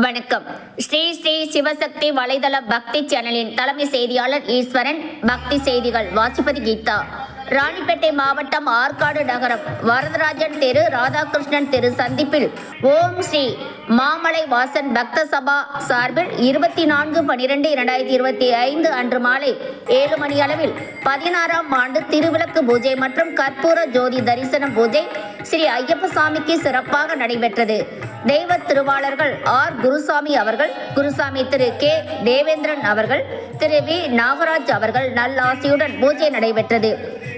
வணக்கம். ஸ்ரீ ஸ்ரீ சிவசக்தி வலைதள பக்தி சேனலின் தலைமை செய்தியாளர் ஈஸ்வரன். பக்தி செய்திகள் வாசிப்பது கீதா. ராணிப்பேட்டை மாவட்டம் ஆற்காடு நகரம் வரதராஜன் தெரு ராதாகிருஷ்ணன் தெரு சந்திப்பில் ஓம் ஸ்ரீ மாமலை வாசன் பக்த சபா சார்பில் 24/12/2025 அன்று மாலை 7 மணி அளவில் 16ஆம் ஆண்டு திருவிளக்கு பூஜை மற்றும் கற்பூர ஜோதி தரிசன பூஜை ஸ்ரீ ஐயப்ப சாமிக்கு சிறப்பாக நடைபெற்றது. தெய்வ திருவாளர்கள் ஆர் குருசாமி அவர்கள், குருசாமி திரு கே தேவேந்திரன் அவர்கள், திரு வி நாகராஜ் அவர்கள் நல்லாசியுடன் பூஜை நடைபெற்றது.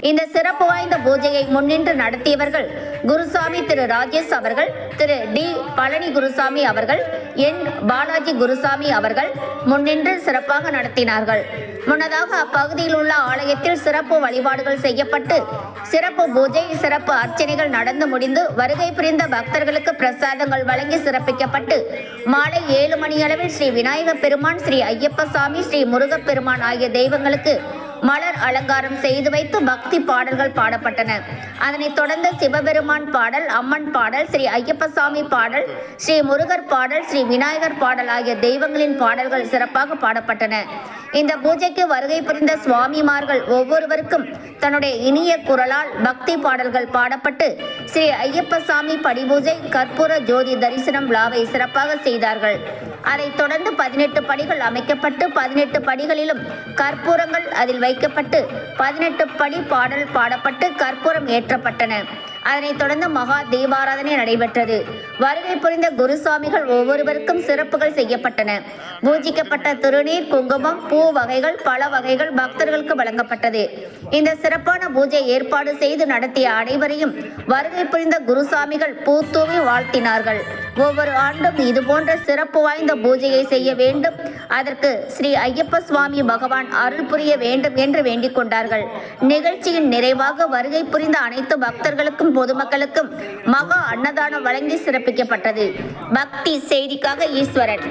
இந்த சிறப்பு வாய்ந்த பூஜையை முன்னின்று நடத்தியவர்கள் குருசாமி திரு ராஜேஷ் அவர்கள், திரு டி பழனி குருசாமி அவர்கள், என் பாலாஜி குருசாமி அவர்கள் முன்னின்று சிறப்பாக நடத்தினார்கள். முன்னதாக அப்பகுதியில் உள்ள ஆலயத்தில் சிறப்பு வழிபாடுகள் செய்யப்பட்டு சிறப்பு பூஜை, சிறப்பு அர்ச்சனைகள் நடந்து முடிந்து வருகை புரிந்த பக்தர்களுக்கு பிரசாதங்கள் வழங்கி சிறப்பிக்கப்பட்டு மாலை 7 மணியளவில் ஸ்ரீ விநாயக பெருமான், ஸ்ரீ ஐயப்ப சாமி, ஸ்ரீ முருகப்பெருமான் ஆகிய தெய்வங்களுக்கு மலர் அலங்காரம் செய்து வைத்து பக்தி பாடல்கள் பாடப்பட்டன. அதனைத் தொடர்ந்து சிவபெருமான் பாடல், அம்மன் பாடல், ஸ்ரீ ஐயப்பசாமி பாடல், ஸ்ரீ முருகர் பாடல், ஸ்ரீ விநாயகர் பாடல் ஆகிய தெய்வங்களின் பாடல்கள் சிறப்பாக பாடப்பட்டன. இந்த பூஜைக்கு வருகை புரிந்த சுவாமிமார்கள் ஒவ்வொருவருக்கும் தன்னுடைய இனிய குரலால் பக்தி பாடல்கள் பாடப்பட்டு ஸ்ரீ ஐயப்பசாமி படிபூஜை, கற்பூர ஜோதி தரிசனம் விழாவை சிறப்பாக செய்தார்கள். அதைத் தொடர்ந்து 18 படிகள் அமைக்கப்பட்டு 18 படிகளிலும் கற்பூரங்கள் அதில் வைக்கப்பட்டு 18 படி பாடல் பாடப்பட்டு கற்பூரம் ஏற்றப்பட்டன. அதனைத் தொடர்ந்து மகா தீபாராதனை நடைபெற்றது. வருகை புரிந்த குருசாமிகள் ஒவ்வொருவருக்கும் சிறப்புகள் செய்யப்பட்டன. பூஜிக்கப்பட்ட திருநீர், குங்குமம், பூ வகைகள், பல வகைகள் பக்தர்களுக்கு வழங்கப்பட்டது. இந்த சிறப்பான பூஜை ஏற்பாடு செய்து நடத்திய அனைவரையும் வருகை புரிந்த குருசாமிகள் பூத்தூவி வாழ்த்தினார்கள். ஒவ்வொரு ஆண்டும் இதுபோன்ற சிறப்பு வாய்ந்த பூஜையை செய்ய வேண்டும், அதற்கு ஸ்ரீ ஐயப்ப சுவாமி பகவான் அருள் புரிய வேண்டும் என்று வேண்டிக் கொண்டார்கள். நிகழ்ச்சியின் நிறைவாக வருகை புரிந்த அனைத்து பக்தர்களுக்கும் பொதுமக்களுக்கும் மகா அன்னதானம் வழங்கி சிறப்பிக்கப்பட்டது. பக்தி செய்திக்காக ஈஸ்வரன்.